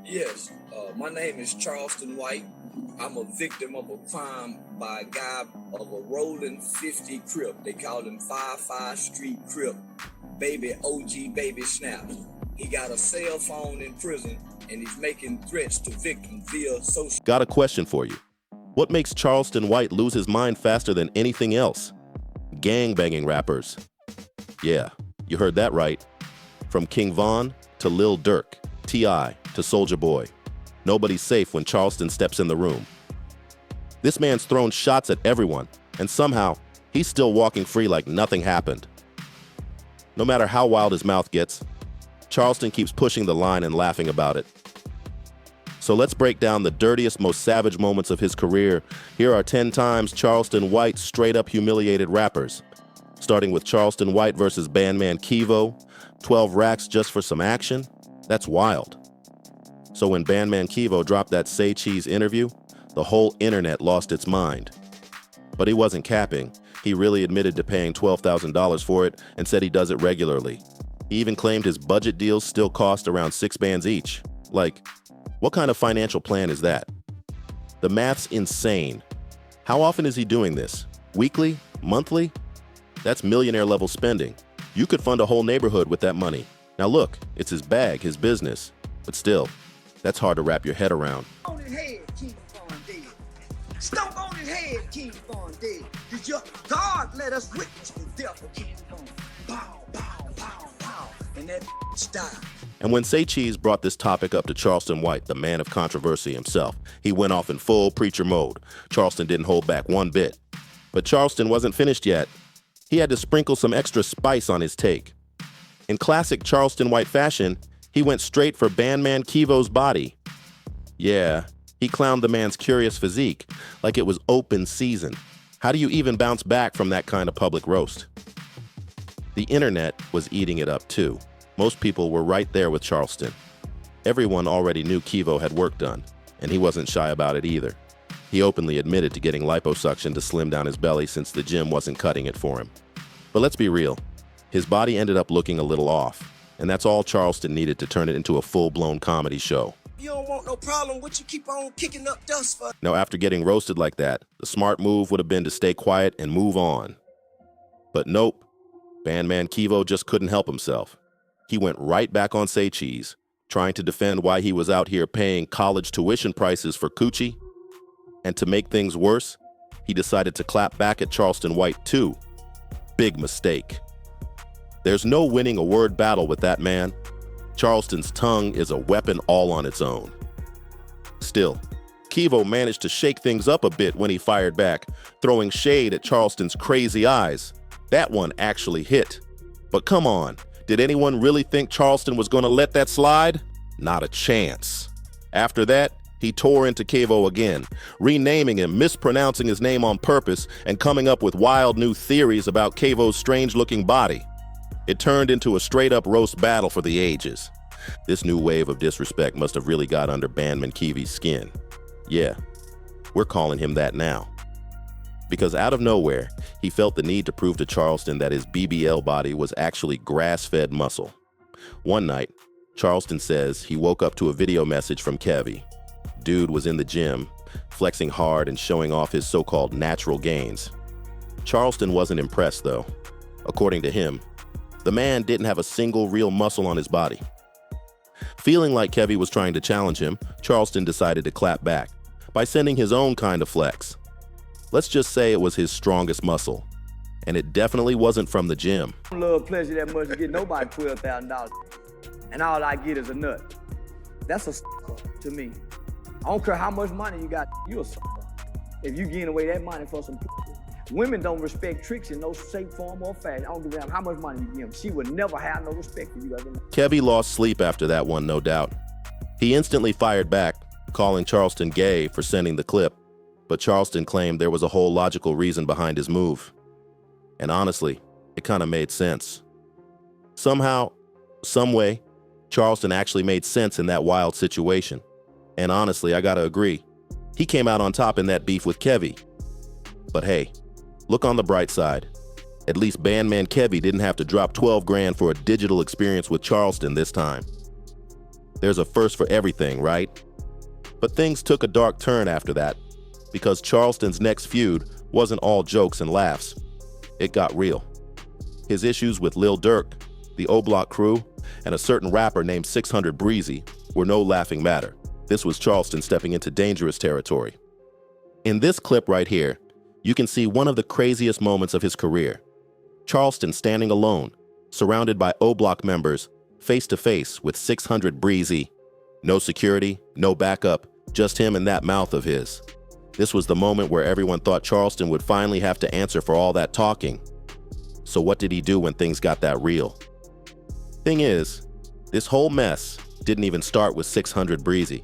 Yes, my name is Charleston White. I'm a victim of a crime by a guy of a rolling 50 Crip. They call him 55 Street Crip, baby OG, baby Snaps. He got a cell phone in prison and he's making threats to victims via social. Got a question for you. What makes Charleston White lose his mind faster than anything else? Gang-banging rappers. Yeah, you heard that right. From King Von to Lil Durk, T.I. to Soulja Boy. Nobody's safe when Charleston steps in the room. This man's thrown shots at everyone, and somehow, he's still walking free like nothing happened. No matter how wild his mouth gets, Charleston keeps pushing the line and laughing about it. So let's break down the dirtiest, most savage moments of his career. Here are 10 times Charleston White straight-up humiliated rappers. Starting with Charleston White versus Bandman Kevo, 12 racks just for some action? That's wild. So when Bandman Kevo dropped that Say Cheese interview, the whole internet lost its mind. But he wasn't capping. He really admitted to paying $12,000 for it and said he does it regularly. He even claimed his budget deals still cost around 6 bands each. Like, what kind of financial plan is that? The math's insane. How often is he doing this? Weekly? Monthly? That's millionaire level spending. You could fund a whole neighborhood with that money. Now look, it's his bag, his business. But still, that's hard to wrap your head around. On his head, King Von dead. Stomp on his head, King Von dead. Did your God let us witness the death of King Von? Bow, bow, bow, bow. And that died. And when Say Cheese brought this topic up to Charleston White, the man of controversy himself, he went off in full preacher mode. Charleston didn't hold back one bit. But Charleston wasn't finished yet. He had to sprinkle some extra spice on his take. In classic Charleston White fashion, he went straight for Bandman Kevo's body. Yeah, he clowned the man's curious physique, like it was open season. How do you even bounce back from that kind of public roast? The internet was eating it up too. Most people were right there with Charleston. Everyone already knew Kevo had work done, and he wasn't shy about it either. He openly admitted to getting liposuction to slim down his belly since the gym wasn't cutting it for him. But let's be real, his body ended up looking a little off, and that's all Charleston needed to turn it into a full-blown comedy show. You don't want no problem, what you keep on kicking up dust for? Now, after getting roasted like that, the smart move would have been to stay quiet and move on. But nope, Bandman Kevo just couldn't help himself. He went right back on Say Cheese, trying to defend why he was out here paying college tuition prices for coochie. And to make things worse, he decided to clap back at Charleston White too. Big mistake. There's no winning a word battle with that man. Charleston's tongue is a weapon all on its own. Still, Kevo managed to shake things up a bit when he fired back, throwing shade at Charleston's crazy eyes. That one actually hit. But come on, did anyone really think Charleston was going to let that slide? Not a chance. After that, he tore into Kevo again, renaming him, mispronouncing his name on purpose, and coming up with wild new theories about Kevo's strange-looking body. It turned into a straight-up roast battle for the ages. This new wave of disrespect must have really got under Bandman Kevo's skin. Yeah, we're calling him that now. Because out of nowhere, he felt the need to prove to Charleston that his BBL body was actually grass-fed muscle. One night, Charleston says he woke up to a video message from Kevy. Dude was in the gym, flexing hard and showing off his so-called natural gains. Charleston wasn't impressed, though. According to him, the man didn't have a single real muscle on his body. Feeling like Kevy was trying to challenge him, Charleston decided to clap back by sending his own kind of flex. Let's just say it was his strongest muscle, and it definitely wasn't from the gym. I don't love pleasure that much to get nobody $12,000, and all I get is a nut. That's a sucker to me. I don't care how much money you got, you a sucker. If you giving away that money for some women don't respect tricks in no shape, form, or fashion. I don't give a damn how much money you give them. She would never have no respect for you ever. Kevy lost sleep after that one, no doubt. He instantly fired back, calling Charleston gay for sending the clip. But Charleston claimed there was a whole logical reason behind his move. And honestly, it kind of made sense. Somehow, some way, Charleston actually made sense in that wild situation. And honestly, I gotta agree, he came out on top in that beef with Kevy. But hey, look on the bright side. At least Bandman Kevy didn't have to drop 12 grand for a digital experience with Charleston this time. There's a first for everything, right? But things took a dark turn after that, because Charleston's next feud wasn't all jokes and laughs. It got real. His issues with Lil Durk, the O-Block crew, and a certain rapper named 600 Breezy were no laughing matter. This was Charleston stepping into dangerous territory. In this clip right here, you can see one of the craziest moments of his career. Charleston standing alone, surrounded by O-Block members, face to face with 600 Breezy. No security, no backup, just him and that mouth of his. This was the moment where everyone thought Charleston would finally have to answer for all that talking. So what did he do when things got that real? Thing is, this whole mess didn't even start with 600 Breezy.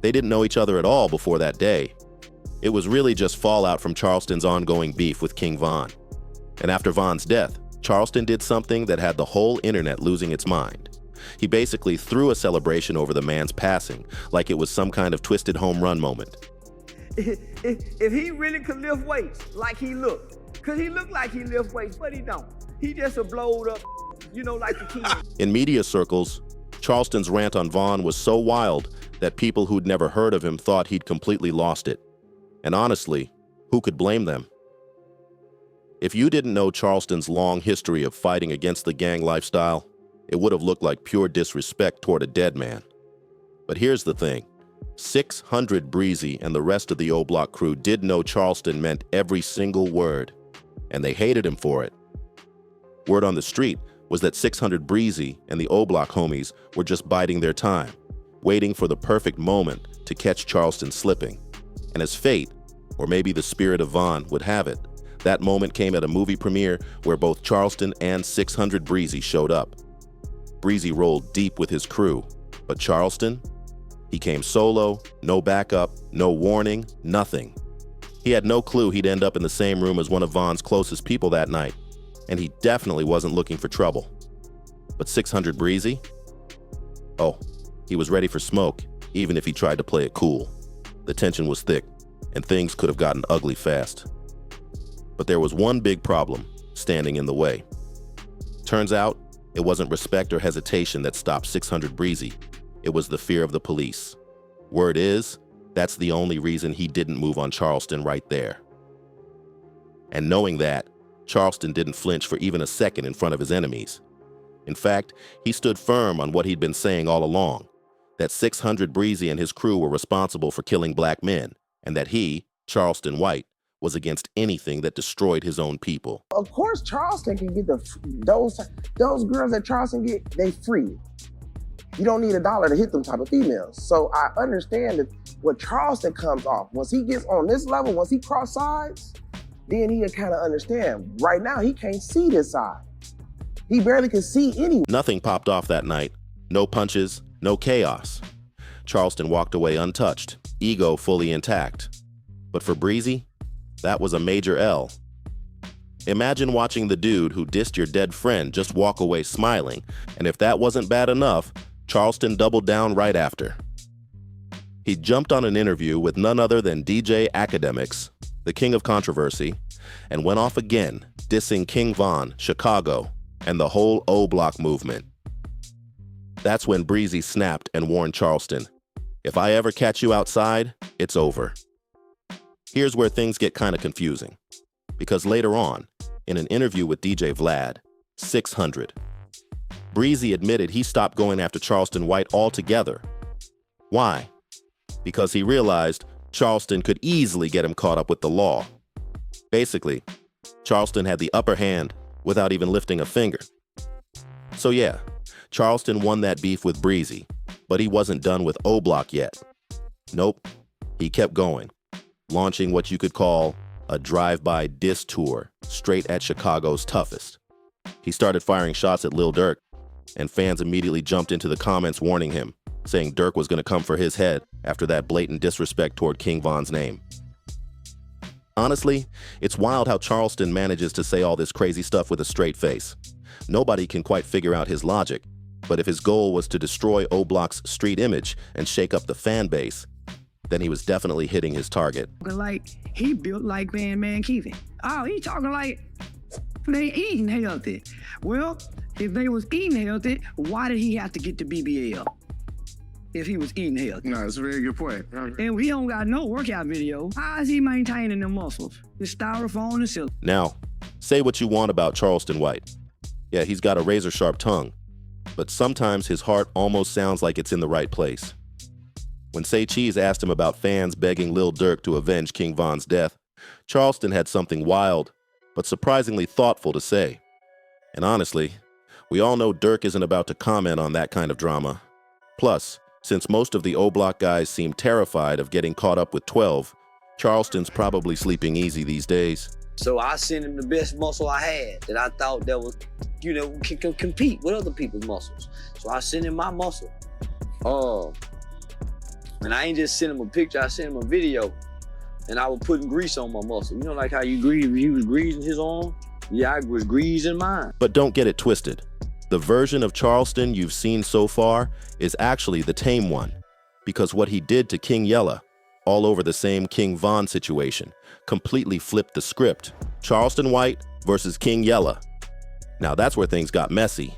They didn't know each other at all before that day. It was really just fallout from Charleston's ongoing beef with King Von. And after Von's death, Charleston did something that had the whole internet losing its mind. He basically threw a celebration over the man's passing, like it was some kind of twisted home run moment. If he really could lift weights like he looked, because he looked like he lift weights, but he don't. He just a blowed up, like the king. In media circles, Charleston's rant on Von was so wild that people who'd never heard of him thought he'd completely lost it. And honestly, who could blame them? If you didn't know Charleston's long history of fighting against the gang lifestyle, it would have looked like pure disrespect toward a dead man. But here's the thing. 600 Breezy and the rest of the O-Block crew did know Charleston meant every single word, and they hated him for it. Word on the street was that 600 Breezy and the O-Block homies were just biding their time, waiting for the perfect moment to catch Charleston slipping. And as fate, or maybe the spirit of Von, would have it, that moment came at a movie premiere where both Charleston and 600 Breezy showed up. Breezy rolled deep with his crew, but Charleston? He came solo, no backup, no warning, nothing. He had no clue he'd end up in the same room as one of Von's closest people that night, and he definitely wasn't looking for trouble. But 600 Breezy? Oh, he was ready for smoke, even if he tried to play it cool. The tension was thick, and things could have gotten ugly fast. But there was one big problem standing in the way. Turns out, it wasn't respect or hesitation that stopped 600 Breezy. It was the fear of the police. Word is, that's the only reason he didn't move on Charleston right there. And knowing that, Charleston didn't flinch for even a second in front of his enemies. In fact, he stood firm on what he'd been saying all along, that 600 Breezy and his crew were responsible for killing black men, and that he, Charleston White, was against anything that destroyed his own people. Of course, Charleston can get those girls that Charleston get, they free. You don't need $1 to hit them type of females. So I understand that what Charleston comes off, once he gets on this level, once he cross sides, then he'll kind of understand. Right now, he can't see this side. He barely can see anyone. Nothing popped off that night. No punches, no chaos. Charleston walked away untouched, ego fully intact. But for Breezy, that was a major L. Imagine watching the dude who dissed your dead friend just walk away smiling, and if that wasn't bad enough, Charleston doubled down right after. He jumped on an interview with none other than DJ Academics, the king of controversy, and went off again, dissing King Von, Chicago, and the whole O-Block movement. That's when Breezy snapped and warned Charleston, "If I ever catch you outside, it's over." Here's where things get kind of confusing, because later on, in an interview with DJ Vlad, 600, Breezy admitted he stopped going after Charleston White altogether. Why? Because he realized Charleston could easily get him caught up with the law. Basically, Charleston had the upper hand without even lifting a finger. So yeah, Charleston won that beef with Breezy, but he wasn't done with O-Block yet. Nope, he kept going, launching what you could call a drive-by diss tour straight at Chicago's toughest. He started firing shots at Lil Durk, and fans immediately jumped into the comments warning him, saying Durk was going to come for his head after that blatant disrespect toward King Von's name. Honestly, it's wild how Charleston manages to say all this crazy stuff with a straight face. Nobody can quite figure out his logic, but if his goal was to destroy O-Block's street image and shake up the fan base, then he was definitely hitting his target. Like, he built like Man Keevan. Oh, he talking like they eating healthy. Well, if they was eating healthy, why did he have to get the BBL? if he was eating healthy. No, that's a very good point. And we don't got no workout video. How is he maintaining them muscles? The styrofoam and silicone. Now, say what you want about Charleston White. Yeah, he's got a razor-sharp tongue, but sometimes his heart almost sounds like it's in the right place. When Say Cheese asked him about fans begging Lil Durk to avenge King Von's death, Charleston had something wild, but surprisingly thoughtful to say. And honestly, we all know Durk isn't about to comment on that kind of drama. Plus, since most of the O-Block guys seem terrified of getting caught up with 12, Charleston's probably sleeping easy these days. So I sent him the best muscle I had that I thought that was, you know, can compete with other people's muscles. So I sent him my muscle. And I ain't just sent him a picture, I sent him a video. And I was putting grease on my muscle. You know, like how you grease, he was greasing his arm? Yeah, I was greasing mine. But don't get it twisted. The version of Charleston you've seen so far is actually the tame one, because what he did to King Yella, all over the same King Von situation, completely flipped the script. Charleston White versus King Yella. Now that's where things got messy.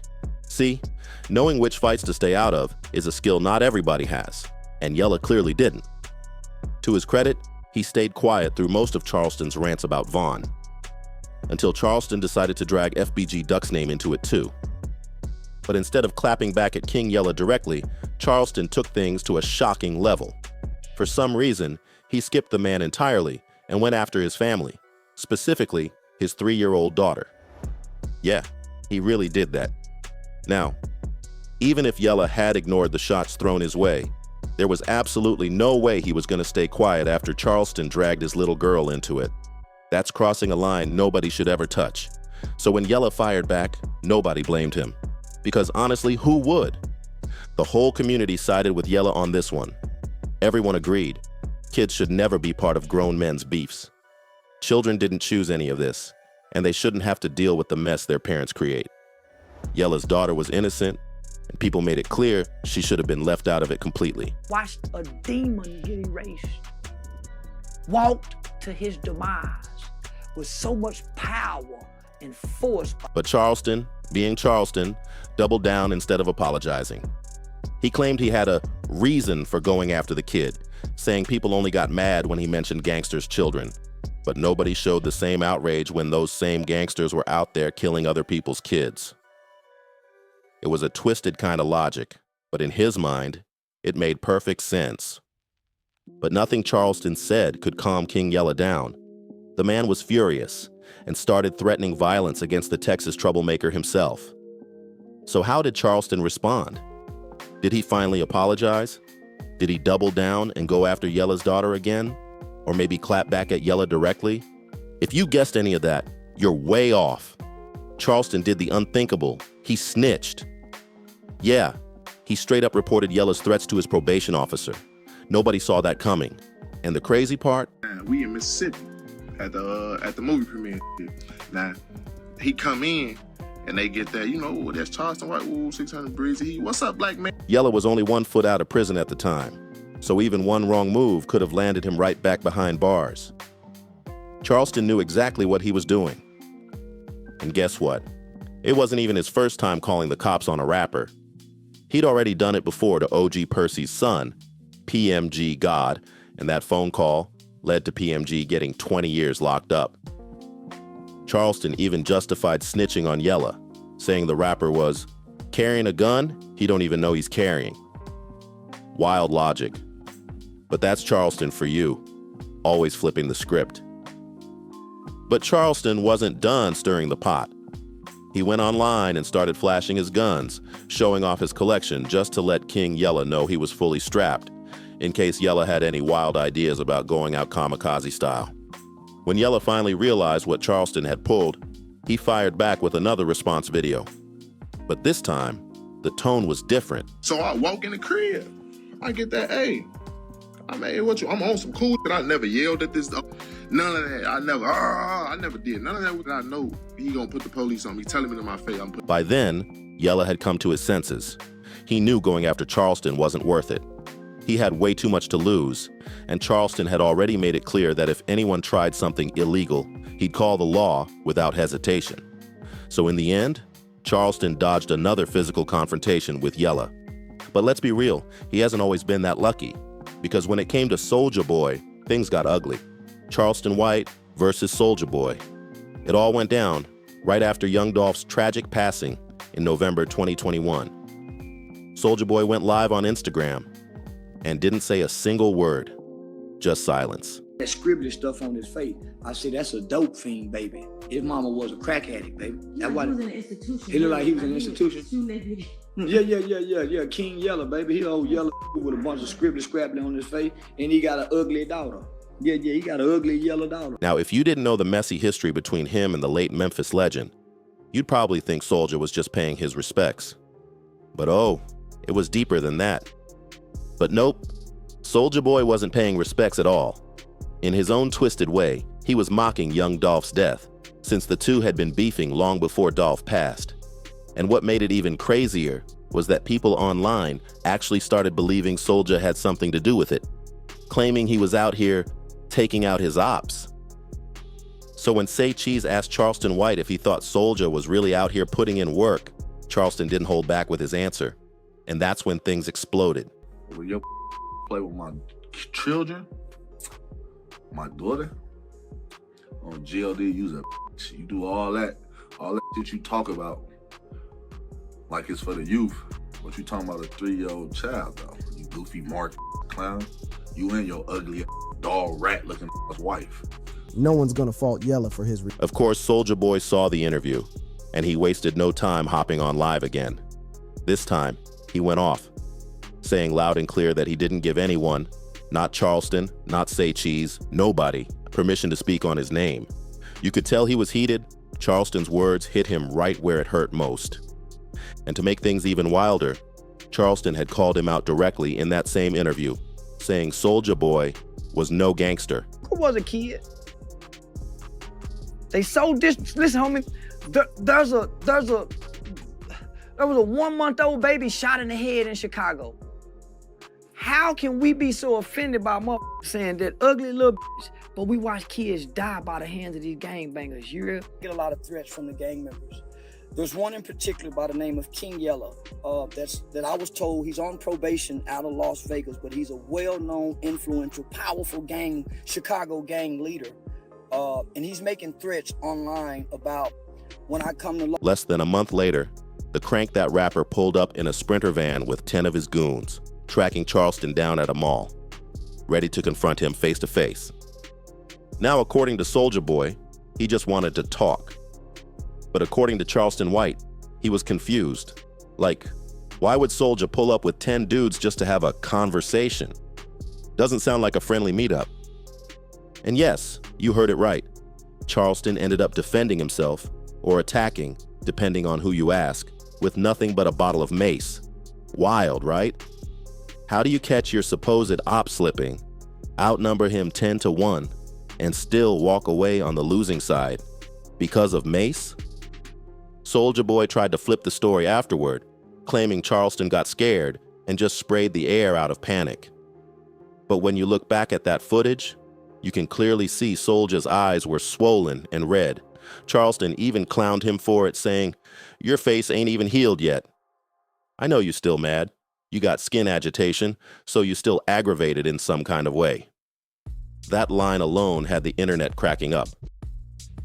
See, knowing which fights to stay out of is a skill not everybody has, and Yella clearly didn't. To his credit, he stayed quiet through most of Charleston's rants about Von, until Charleston decided to drag FBG Duck's name into it too. But instead of clapping back at King Yella directly, Charleston took things to a shocking level. For some reason, he skipped the man entirely and went after his family, specifically his 3-year-old daughter. Yeah, he really did that. Now, even if Yella had ignored the shots thrown his way, there was absolutely no way he was going to stay quiet after Charleston dragged his little girl into it. That's crossing a line nobody should ever touch. So when Yella fired back, nobody blamed him. Because honestly, who would? The whole community sided with Yella on this one. Everyone agreed. Kids should never be part of grown men's beefs. Children didn't choose any of this, and they shouldn't have to deal with the mess their parents create. Yella's daughter was innocent, and people made it clear she should have been left out of it completely. Watched a demon get erased. Walked to his demise with so much power and force. But Charleston, being Charleston, doubled down instead of apologizing. He claimed he had a reason for going after the kid, saying people only got mad when he mentioned gangsters' children. But nobody showed the same outrage when those same gangsters were out there killing other people's kids. It was a twisted kind of logic, but in his mind, it made perfect sense. But nothing Charleston said could calm King Yella down. The man was furious and started threatening violence against the Texas troublemaker himself. So how did Charleston respond? Did he finally apologize? Did he double down and go after Yella's daughter again? Or maybe clap back at Yella directly? If you guessed any of that, you're way off. Charleston did the unthinkable. He snitched. Yeah, he straight up reported Yella's threats to his probation officer. Nobody saw that coming. And the crazy part? We in Mississippi at the movie premiere. Now, he come in and they get that, you know, that's Charleston White, ooh, 600 Breezy. What's up, black man? Yella was only 1 foot out of prison at the time, so even one wrong move could have landed him right back behind bars. Charleston knew exactly what he was doing. And guess what? It wasn't even his first time calling the cops on a rapper. He'd already done it before to OG Percy's son, PMG God, and that phone call led to PMG getting 20 years locked up. Charleston even justified snitching on Yella, saying the rapper was carrying a gun he don't even know he's carrying. Wild logic. But that's Charleston for you, always flipping the script. But Charleston wasn't done stirring the pot. He went online and started flashing his guns, showing off his collection just to let King Yella know he was fully strapped, in case Yella had any wild ideas about going out kamikaze style. When Yella finally realized what Charleston had pulled, he fired back with another response video. But this time, the tone was different. So I walk in the crib. I get that, hey, I'm on some cool shit. I never yelled at this. None of that. I never did. None of that. I know he gonna put the police on me, telling me to my face. By then, Yella had come to his senses. He knew going after Charleston wasn't worth it. He had way too much to lose, and Charleston had already made it clear that if anyone tried something illegal, he'd call the law without hesitation. So in the end, Charleston dodged another physical confrontation with Yella. But let's be real, he hasn't always been that lucky. Because when it came to Soulja Boy, things got ugly. Charleston White versus Soulja Boy. It all went down right after Young Dolph's tragic passing in November 2021. Soulja Boy went live on Instagram and didn't say a single word, just silence. That scribbly stuff on his face. I said, that's a dope fiend, baby. His mama was a crack addict, baby. That's why he was in an institution. He looked like he was in an institution. Yeah. King Yella, baby. He old Yella with a bunch of scribbly scrabbly on his face, and he got an ugly daughter. Yeah, he got an ugly yellow daughter. Now, if you didn't know the messy history between him and the late Memphis legend, you'd probably think Soulja was just paying his respects. But oh, it was deeper than that. But nope, Soulja Boy wasn't paying respects at all. In his own twisted way, he was mocking young Dolph's death, since the two had been beefing long before Dolph passed. And what made it even crazier was that people online actually started believing Soulja had something to do with it, claiming he was out here taking out his ops. So when Say Cheese asked Charleston White if he thought Soulja was really out here putting in work, Charleston didn't hold back with his answer. And that's when things exploded. When you play with my children, my daughter, on GLD, you do all that shit you talk about like it's for the youth. What you talking about a 3-year-old child, though? You goofy mark clown. You and your ugly dog rat looking wife. No one's gonna fault Yella for his. Of course, Soulja Boy saw the interview, and he wasted no time hopping on live again. This time, he went off, saying loud and clear that he didn't give anyone, not Charleston, not Say Cheese, nobody, permission to speak on his name. You could tell he was heated. Charleston's words hit him right where it hurt most. And to make things even wilder, Charleston had called him out directly in that same interview, saying Soulja Boy was no gangster. Who was a kid? They so listen, homie. There was a 1-month-old baby shot in the head in Chicago. How can we be so offended by motherfuckers saying that ugly little bitch, but we watch kids die by the hands of these gangbangers? You real? Get a lot of threats from the gang members. There's one in particular by the name of King Yella. That I was told he's on probation out of Las Vegas, but he's a well-known, influential, powerful Chicago gang leader. And he's making threats online about when I come to... Less than a month later, the crank that rapper pulled up in a Sprinter van with 10 of his goons, tracking Charleston down at a mall, ready to confront him face to face. Now, according to Soulja Boy, he just wanted to talk. But according to Charleston White, he was confused. Like, why would Soulja pull up with 10 dudes just to have a conversation? Doesn't sound like a friendly meetup. And yes, you heard it right. Charleston ended up defending himself, or attacking, depending on who you ask, with nothing but a bottle of mace. Wild, right? How do you catch your supposed op slipping, outnumber him 10-1, and still walk away on the losing side? Because of mace? Soulja Boy tried to flip the story afterward, claiming Charleston got scared and just sprayed the air out of panic. But when you look back at that footage, you can clearly see Soulja's eyes were swollen and red. Charleston even clowned him for it, saying, "Your face ain't even healed yet. I know you still mad. You got skin agitation, so you still aggravated in some kind of way." That line alone had the internet cracking up.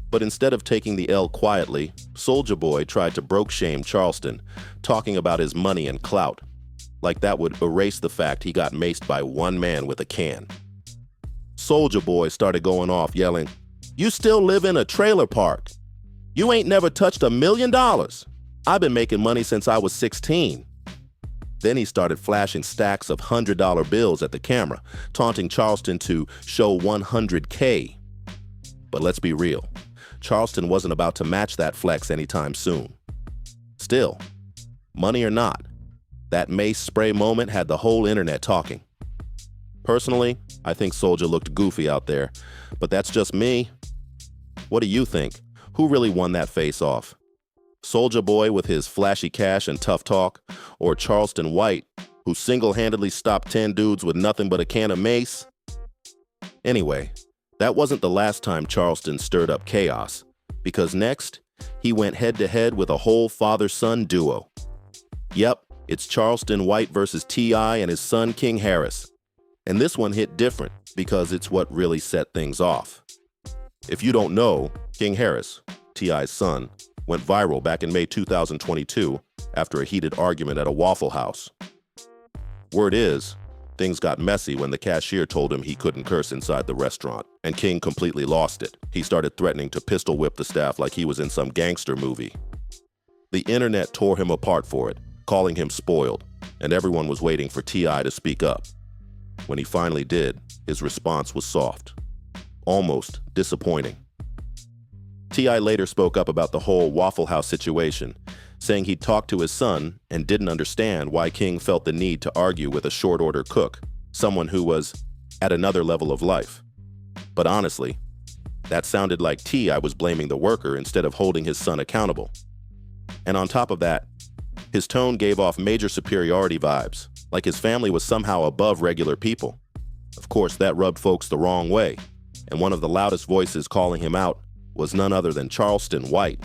But instead of taking the L quietly, Soulja Boy tried to broke shame Charleston, talking about his money and clout, like that would erase the fact he got maced by one man with a can. Soulja Boy started going off, yelling, "You still live in a trailer park. You ain't never touched $1 million. I've been making money since I was 16. Then he started flashing stacks of $100 bills at the camera, taunting Charleston to show 100K. But let's be real, Charleston wasn't about to match that flex anytime soon. Still, money or not, that mace spray moment had the whole internet talking. Personally, I think Soulja looked goofy out there, but that's just me. What do you think? Who really won that face-off? Soulja Boy with his flashy cash and tough talk, or Charleston White, who single-handedly stopped 10 dudes with nothing but a can of mace? Anyway, that wasn't the last time Charleston stirred up chaos, because next, he went head-to-head with a whole father-son duo. Yep, It's Charleston White versus T.I. and his son King Harris. And this one hit different because it's what really set things off. If you don't know, King Harris, T.I.'s son, went viral back in May 2022 after a heated argument at a Waffle House. Word is, things got messy when the cashier told him he couldn't curse inside the restaurant, and King completely lost it. He started threatening to pistol whip the staff like he was in some gangster movie. The internet tore him apart for it, calling him spoiled, and everyone was waiting for T.I. to speak up. When he finally did, his response was soft, almost disappointing. T.I. later spoke up about the whole Waffle House situation, saying he'd talked to his son and didn't understand why King felt the need to argue with a short-order cook, someone who was at another level of life. But honestly, that sounded like T.I. was blaming the worker instead of holding his son accountable. And on top of that, his tone gave off major superiority vibes, like his family was somehow above regular people. Of course, that rubbed folks the wrong way, and one of the loudest voices calling him out was none other than Charleston White.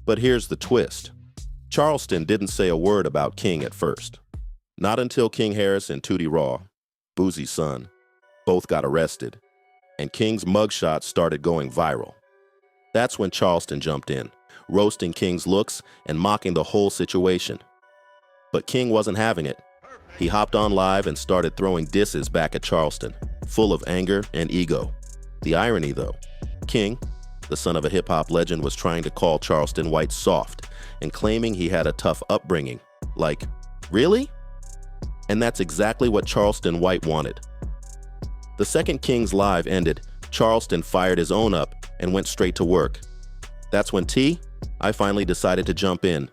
But here's the twist. Charleston didn't say a word about King at first. Not until King Harris and Tootie Raw, Boozie's son, both got arrested, and King's mugshot started going viral. That's when Charleston jumped in, roasting King's looks and mocking the whole situation. But King wasn't having it. He hopped on live and started throwing disses back at Charleston, full of anger and ego. The irony, though, King, the son of a hip-hop legend, was trying to call Charleston White soft and claiming he had a tough upbringing. Like, really? And that's exactly what Charleston White wanted. The second King's live ended, Charleston fired his own up and went straight to work. That's when I finally decided to jump in,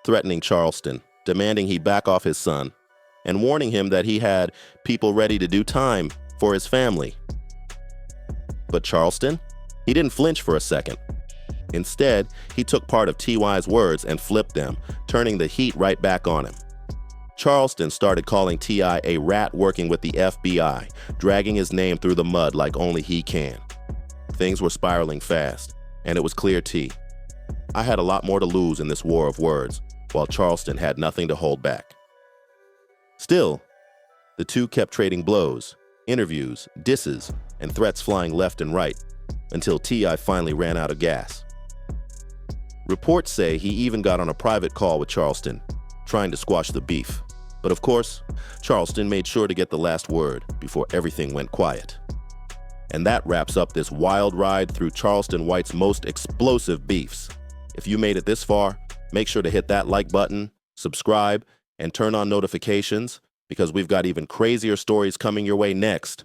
threatening Charleston, demanding he back off his son, and warning him that he had people ready to do time for his family. But Charleston, he didn't flinch for a second. Instead, he took part of T.Y.'s words and flipped them, turning the heat right back on him. Charleston started calling T.I. a rat working with the FBI, dragging his name through the mud like only he can. Things were spiraling fast, and it was clear I had a lot more to lose in this war of words, while Charleston had nothing to hold back. Still, the two kept trading blows, interviews, disses, and threats flying left and right, until T.I. finally ran out of gas. Reports say he even got on a private call with Charleston, trying to squash the beef. But of course, Charleston made sure to get the last word before everything went quiet. And that wraps up this wild ride through Charleston White's most explosive beefs. If you made it this far, make sure to hit that like button, subscribe, and turn on notifications, because we've got even crazier stories coming your way next.